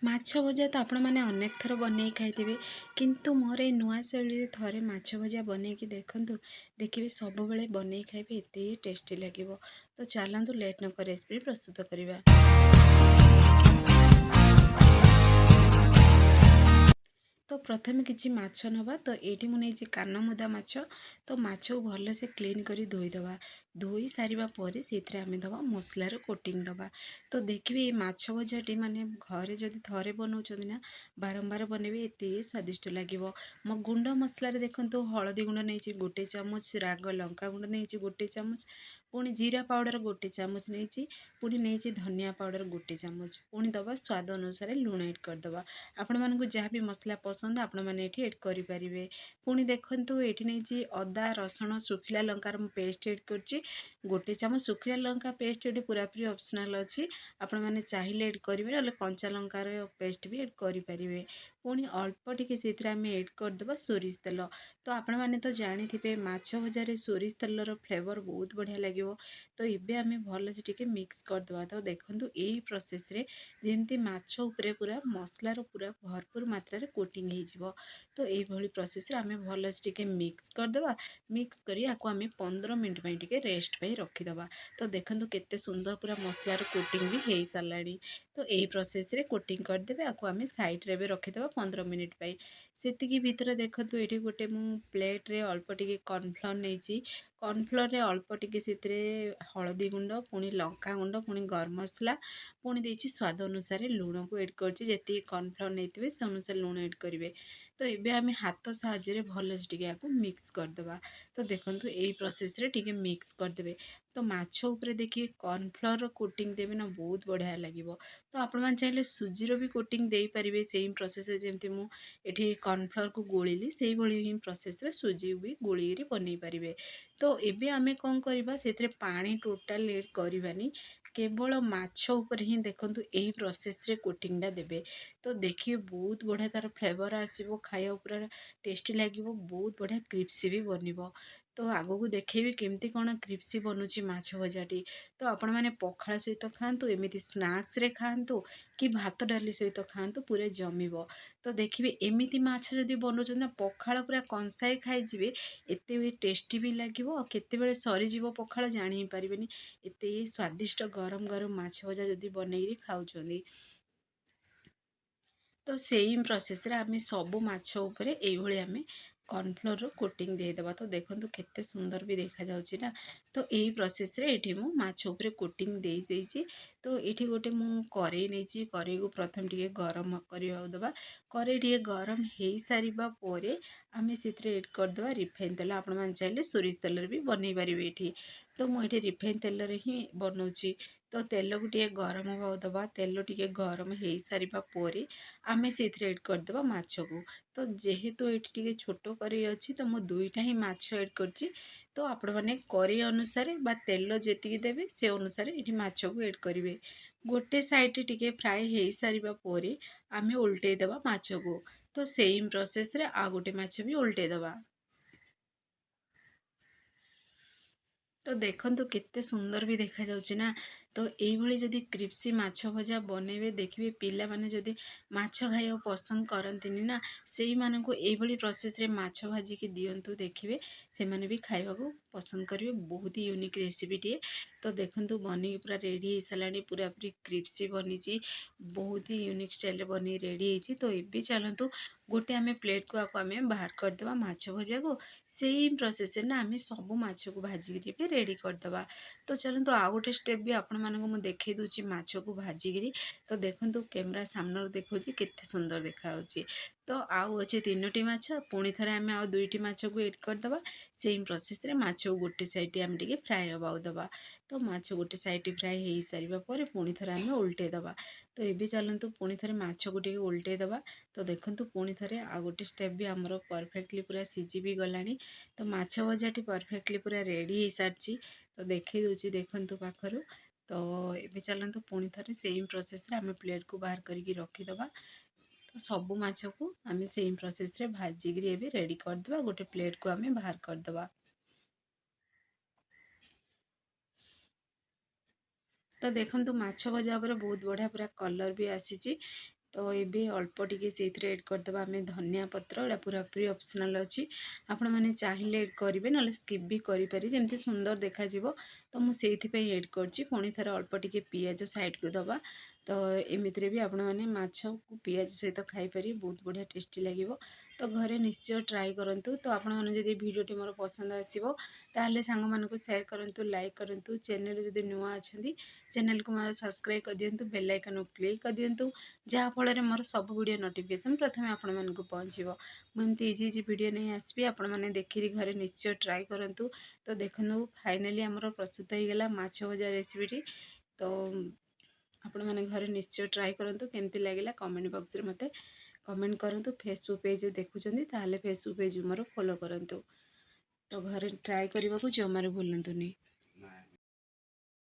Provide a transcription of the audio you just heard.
ମାଛ ଭଜା ତ ଆପଣମାନେ ଅନେକ ଥର ବନେଇ ଖାଇଥିବେ, କିନ୍ତୁ ମୋର ଏଇ ନୂଆ ଶୈଳୀରେ ଥରେ ମାଛ ଭଜା ବନେଇକି ଦେଖନ୍ତୁ। ଦେଖିବେ ସବୁବେଳେ ବନେଇ ଖାଇବେ, ଏତେ ଟେଷ୍ଟି ଲାଗିବ। ତ ଚାଲନ୍ତୁ ଲେଟ୍ ନ କରି ରେସିପି ପ୍ରସ୍ତୁତ କରିବା। ତ ପ୍ରଥମେ କିଛି ମାଛ ନେବା। ତ ଏଇଠି ମୁଁ ନେଇଛି କାନମୁଦା ମାଛ। ତ ମାଛକୁ ଭଲସେ କ୍ଲିନ୍ କରି ଧୋଇଦେବା। ଧୋଇ ସାରିବା ପରେ ସେଥିରେ ଆମେ ଦେବା ମସଲାର କୋଟିଂ ଦେବା। ତ ଦେଖିବେ ଏଇ ମାଛ ଭଜାଟି ମାନେ ଘରେ ଯଦି ଥରେ ବନାଉଛନ୍ତି ନା, ବାରମ୍ବାର ବନେଇବେ, ଏତେ ସ୍ୱାଦିଷ୍ଟ ଲାଗିବ। ମୋ ଗୁଣ୍ଡ ମସଲାରେ ଦେଖନ୍ତୁ, ହଳଦୀ ଗୁଣ୍ଡ ନେଇଛି 1 ଚାମଚ, ରାଗ ଲଙ୍କା ଗୁଣ୍ଡ ନେଇଛି 1 ଚାମଚ, ପୁଣି ଜିରା ପାଉଡ଼ର 1 ଚାମଚ ନେଇଛି, ପୁଣି ନେଇଛି ଧନିଆ ପାଉଡ଼ର 1 ଚାମଚ, ପୁଣି ଦେବା ସ୍ୱାଦ ଅନୁସାରେ ଲୁଣ ଏଡ଼୍ କରିଦେବା। ଆପଣମାନଙ୍କୁ ଯାହା ବି ମସଲା ପସନ୍ଦ ଆପଣମାନେ ଏଠି ଏଡ଼୍ କରିପାରିବେ। ପୁଣି ଦେଖନ୍ତୁ ଏଠି ନେଇଛି ଅଦା ରସୁଣ ଶୁଖିଲା ଲଙ୍କାର ମୁଁ ପେଷ୍ଟ ଏଡ଼୍ କରିଛି 1 ଚାମଚ। ଶୁଖିଲା ଲଙ୍କା ପେଷ୍ଟ ଏଠି ପୁରାପୁରି ଅପସନାଲ୍ ଅଛି, ଆପଣମାନେ ଚାହିଁଲେ ଏଡ଼୍ କରିବେ, ନହେଲେ କଞ୍ଚା ଲଙ୍କାର ପେଷ୍ଟ ବି ଏଡ଼୍ କରିପାରିବେ। ପୁଣି ଅଳ୍ପ ଟିକେ ସେଥିରେ ଆମେ ଏଡ଼୍ କରିଦେବା ସୋରିଷ ତେଲ। ତ ଆପଣମାନେ ତ ଜାଣିଥିବେ ମାଛ ଭଜାରେ ସୋରିଷ ତେଲର ଫ୍ଲେଭର ବହୁତ ବଢ଼ିଆ ଲାଗିବ। ତ ଏବେ ଆମେ ଭଲସେ ଟିକେ ମିକ୍ସ କରିଦେବା। ତ ଦେଖନ୍ତୁ ଏଇ ପ୍ରୋସେସ୍ରେ ଯେମିତି ମାଛ ଉପରେ ପୁରା ମସଲାର ପୁରା ଭରପୁର ମାତ୍ରାରେ କୋଟିଂ ହେଇଯିବ। ତ ଏଇଭଳି ପ୍ରୋସେସ୍ରେ ଆମେ ଭଲସେ ଟିକେ ମିକ୍ସ କରିଦେବା। ମିକ୍ସ କରି ଆକୁ ଆମେ 15 ମିନିଟ୍ ପାଇଁ ଟିକେ ରେଷ୍ଟ ପାଇଁ ରଖିଦେବା। ତ ଦେଖନ୍ତୁ କେତେ ସୁନ୍ଦର ପୁରା ମସଲାର କୋଟିଂ ବି ହେଇସାରିଲାଣି। ତ ଏଇ ପ୍ରୋସେସ୍ରେ କୋଟିଂ କରିଦେବେ, ଆକୁ ଆମେ ସାଇଡ଼୍ରେ ଏବେ ରଖିଦେବା 15 ମିନିଟ୍ ପାଇଁ। ସେତିକି ଭିତରେ ଦେଖନ୍ତୁ ଏଠି ଗୋଟେ ମୁଁ ପ୍ଲେଟ୍ରେ ଅଳ୍ପ ଟିକେ କର୍ଣ୍ଣଫ୍ଲୋର୍ ନେଇଛି। କର୍ଣ୍ଣଫ୍ଲୋରରେ ଅଳ୍ପ ଟିକେ ସେଥିରେ ହଳଦୀ ଗୁଣ୍ଡ, ପୁଣି ଲଙ୍କା ଗୁଣ୍ଡ, ପୁଣି ଗରମ ମସଲା, ପୁଣି ଦେଇଛି ସ୍ୱାଦ ଅନୁସାରେ ଲୁଣକୁ ଏଡ଼୍ କରିଛି। ଯେତିକି କର୍ଣ୍ଣଫ୍ଲୋର୍ ନେଇଥିବେ ସେ ଅନୁସାରେ ଲୁଣ ଏଡ଼୍ କରିବେ। ତ ଏବେ ଆମେ ହାତ ସାହାଯ୍ୟରେ ଭଲସେ ଟିକେ ଆକୁ ମିକ୍ସ କରିଦେବା। ତ ଦେଖନ୍ତୁ ଏଇ ପ୍ରୋସେସ୍ରେ ଟିକେ ମିକ୍ସ କରିଦେବେ। ତ ମାଛ ଉପରେ ଦେଖିବେ କର୍ଣ୍ଣଫ୍ଲୋର୍ର କୋଟିଂ ଦେବେ ନା, ବହୁତ ବଢ଼ିଆ ଲାଗିବ। ତ ଆପଣମାନେ ଚାହିଁଲେ ସୁଜିର ବି କୋଟିଂ ଦେଇପାରିବେ ସେମ୍ ପ୍ରୋସେସ୍ରେ, ଯେମିତି ମୁଁ ଏଠି କର୍ଣ୍ଣଫ୍ଲୋର୍କୁ ଗୋଳିଲି ସେଇଭଳି ହିଁ ପ୍ରୋସେସ୍ରେ ସୁଜି ବି ଗୋଳିକିରି ବନେଇ ପାରିବେ। ତ ଏବେ ଆମେ କ'ଣ କରିବା, ସେଥିରେ ପାଣି ଟୋଟାଲ୍ ଏଡ଼୍ କରିବାନି, କେବଳ ମାଛ ଉପରେ ହିଁ ଦେଖନ୍ତୁ ଏଇ ପ୍ରୋସେସ୍ରେ କୋଟିଂଟା ଦେବେ। ତ ଦେଖିବେ ବହୁତ ବଢ଼ିଆ ତା'ର ଫ୍ଲେଭର୍ ଆସିବ, ଖାଇବାକୁ ପୁରା ଟେଷ୍ଟି ଲାଗିବ, ବହୁତ ବଢ଼ିଆ କ୍ରିସ୍ପି ବି ବନିବ। ତ ଆଗକୁ ଦେଖେଇବି କେମିତି କ'ଣ କ୍ରିସ୍ପି ବନୁଛି ମାଛ ଭଜାଟି। ତ ଆପଣମାନେ ପଖାଳ ସହିତ ଖାଆନ୍ତୁ, ଏମିତି ସ୍ନାକ୍ସରେ ଖାଆନ୍ତୁ, କି ଭାତ ଡାଲି ସହିତ ଖାଆନ୍ତୁ, ପୁରା ଜମିବ। ତ ଦେଖିବେ ଏମିତି ମାଛ ଯଦି ବନାଉଛନ୍ତି ନା, ପଖାଳ ପୁରା କଂସାଏ ଖାଇଯିବେ, ଏତେ ଟେଷ୍ଟି ବି ଲାଗିବ। ଆଉ କେତେବେଳେ ସରିଯିବ ପଖାଳ ଜାଣି ହିଁ ପାରିବେନି, ଏତେ ସ୍ୱାଦିଷ୍ଟ ଗରମ ଗରମ ମାଛ ଭଜା ଯଦି ବନେଇକି ଖାଉଛନ୍ତି। ତ ସେମ୍ ପ୍ରୋସେସ୍ରେ ଆମେ ସବୁ ମାଛ ଉପରେ ଏଇଭଳି ଆମେ କର୍ଣ୍ଣଫ୍ଲୋର୍ର କୋଟିଂ ଦେଇଦେବା। ତ ଦେଖନ୍ତୁ କେତେ ସୁନ୍ଦର ବି ଦେଖାଯାଉଛି ନା। ତ ଏଇ ପ୍ରୋସେସ୍ରେ ଏଠି ମୁଁ ମାଛ ଉପରେ କୋଟିଂ ଦେଇଛି। ତ ଏଠି ଗୋଟେ ମୁଁ କରେଇ ନେଇଛି, କରେଇକୁ ପ୍ରଥମେ ଟିକେ ଗରମ କରିବାକୁ ଦେବା। କରେଇ ଟିକେ ଗରମ ହେଇସାରିବା ପରେ ଆମେ ସେଥିରେ ଏଡ଼୍ କରିଦେବା ରିଫାଇନ୍ ତେଲ। ଆପଣମାନେ ଚାହିଁଲେ ସୋରିଷ ତେଲରେ ବି ବନେଇ ପାରିବେ ଏଠି। ତ ମୁଁ ଏଠି ରିଫାଇନ୍ ତେଲରେ ହିଁ ବନାଉଛି। ତ ତେଲକୁ ଟିକେ ଗରମ ହେବାକୁ ଦେବା। ତେଲ ଟିକେ ଗରମ ହେଇସାରିବା ପରେ ଆମେ ସେଥିରେ ଏଡ଼୍ କରିଦେବା ମାଛକୁ। ତ ଯେହେତୁ ଏଠି ଟିକେ ଛୋଟ କରେଇ ଅଛି, ତ ମୁଁ 2ଟା ହିଁ ମାଛ ଏଡ଼୍ କରିଛି। ତ ଆପଣମାନେ କରେଇ ଅନୁସାରେ ବା ତେଲ ଯେତିକି ଦେବେ ସେ ଅନୁସାରେ ଏଠି ମାଛକୁ ଏଡ଼୍ କରିବେ। ଗୋଟେ ସାଇଡ଼୍ ଟିକେ ଫ୍ରାଏ ହେଇସାରିବା ପରେ ଆମେ ଓଲଟେଇ ଦେବା ମାଛକୁ। ତ ସେମ୍ ପ୍ରୋସେସ୍ରେ ଆଉ ଗୋଟେ ମାଛ ବି ଓଲଟେଇ ଦେବା। ତ ଦେଖନ୍ତୁ କେତେ ସୁନ୍ଦର ବି ଦେଖାଯାଉଛି ନା। ତ ଏଇଭଳି ଯଦି କ୍ରିସ୍ପି ମାଛ ଭଜା ବନେଇବେ, ଦେଖିବେ ପିଲାମାନେ ଯଦି ମାଛ ଖାଇବାକୁ ପସନ୍ଦ କରନ୍ତିନି ନା, ସେଇମାନଙ୍କୁ ଏଇଭଳି ପ୍ରୋସେସ୍ରେ ମାଛ ଭାଜିକି ଦିଅନ୍ତୁ, ଦେଖିବେ ସେମାନେ ବି ଖାଇବାକୁ ପସନ୍ଦ କରିବେ। ବହୁତ ୟୁନିକ୍ ରେସିପିଟିଏ। ତ ଦେଖନ୍ତୁ ବନେଇକି ପୁରା ରେଡ଼ି ହେଇସାରିଲାଣି, ପୁରାପୁରି କ୍ରିସ୍ପି ବନିଛି, ବହୁତ ହି ୟୁନିକ୍ ଷ୍ଟାଇଲ୍ରେ ବନେଇ ରେଡ଼ି ହେଇଛି। ତ ଏବେ ଚାଲନ୍ତୁ ଗୋଟେ ଆମେ ପ୍ଲେଟ୍କୁ ଆକୁ ଆମେ ବାହାର କରିଦେବା ମାଛ ଭଜାକୁ। ସେଇ ପ୍ରୋସେସ୍ରେ ନା ଆମେ ସବୁ ମାଛକୁ ଭାଜିକିରି ବି ରେଡ଼ି କରିଦେବା। ତ ଚାଲନ୍ତୁ ଆଉ ଗୋଟେ ଷ୍ଟେପ୍ ବି ଆପଣମାନଙ୍କୁ ମୁଁ ଦେଖାଇ ଦେଉଛି ମାଛକୁ ଭାଜିକିରି। ତ ଦେଖନ୍ତୁ କ୍ୟାମେରା ସାମ୍ନାରୁ ଦେଖାଉଛି କେତେ ସୁନ୍ଦର ଦେଖାଯାଉଛି। ତ ଆଉ ଅଛି 3ଟି ମାଛ, ପୁଣି ଥରେ ଆମେ ଆଉ 2ଟି ମାଛକୁ ଏଡ଼୍ କରିଦେବା। ସେମ୍ ପ୍ରୋସେସ୍ରେ ମାଛକୁ ଗୋଟେ ସାଇଡ଼୍ ଆମେ ଟିକେ ଫ୍ରାଏ ହେବାକୁ ଦେବା। ତ ମାଛ ଗୋଟେ ସାଇଡ଼୍ ଫ୍ରାଏ ହେଇସାରିବା ପରେ ପୁଣି ଥରେ ଆମେ ଓଲଟେଇ ଦେବା। ତ ଏବେ ଚାଲନ୍ତୁ ପୁଣି ଥରେ ମାଛକୁ ଟିକେ ଓଲଟେଇ ଦେବା। ତ ଦେଖନ୍ତୁ ପୁଣି ଥରେ ଆଉ ଗୋଟେ ଷ୍ଟେପ୍ ବି ଆମର ପରଫେକ୍ଟଲି ପୁରା ସିଝି ବି ଗଲାଣି। ତ ମାଛ ଭଜାଟି ପରଫେକ୍ଟଲି ପୁରା ରେଡ଼ି ହେଇସାରିଛି। ତ ଦେଖେଇ ଦେଉଛି ଦେଖନ୍ତୁ ପାଖରୁ। ତ ଏବେ ଚାଲନ୍ତୁ ପୁଣି ଥରେ ସେମ୍ ପ୍ରୋସେସ୍ରେ ଆମେ ପ୍ଲେଟ୍କୁ ବାହାର କରିକି ରଖିଦେବା। ତ ସବୁ ମାଛକୁ ଆମେ ସେମ୍ ପ୍ରୋସେସ୍ରେ ଭାଜିକିରି ଏବେ ରେଡ଼ି କରିଦେବା। ଗୋଟେ ପ୍ଲେଟ୍କୁ ଆମେ ବାହାର କରିଦେବା। ତ ଦେଖନ୍ତୁ ମାଛ ଭଜା ଉପରେ ବହୁତ ବଢ଼ିଆ ପୁରା କଲର୍ ବି ଆସିଛି। तो ये अल्प टिके से एड करदे आम धनिया पत्र एटा पूरापूरी ऑप्शनल अच्छी आपण मैंने चाहिए एड करेंगे ना स्किप भी करें जमी सुंदर देखा तो मुझे एड करची पुणी थे अल्प टिके पियाज साइड को दबा तो एमती भी आपण मैंने माछ को पियाज सहित खाईपर बहुत बढ़िया टेस्टी लगे तो घरे निश्चय ट्राए करूँ तो आपण मैंने जब भिडियोटी मोर पसंद आसो ताहले सांग मानक शेयर करूँ लाइक करूँ चैनल जब नुआ अच्छा चैनल को सब्सक्राइब कर दिंतु बेल आइकन क्लिक कर दिंतु जहाँफल मोर सब वीडियो नोटिफिकेशन प्रथम आपण मानक पहुँचो मुझे इजी इजी वीडियो नहीं आसपी आपण मैंने देखिए घरे निश्चय ट्राए करूँ तो देखो फाइनाली आमर प्रस्तुत हो गला माछ भजा रेसिपीटी तो आपण मैंने घरे निश्चय ट्राए करूँ केमती लगे कमेंट बॉक्स में मत कमेंट करूँ फेसबुक पेज देखुं ताहले फेसबुक पेज मोर फॉलो करूँ तो घरे ट्राए करने को जमार भूलुनी।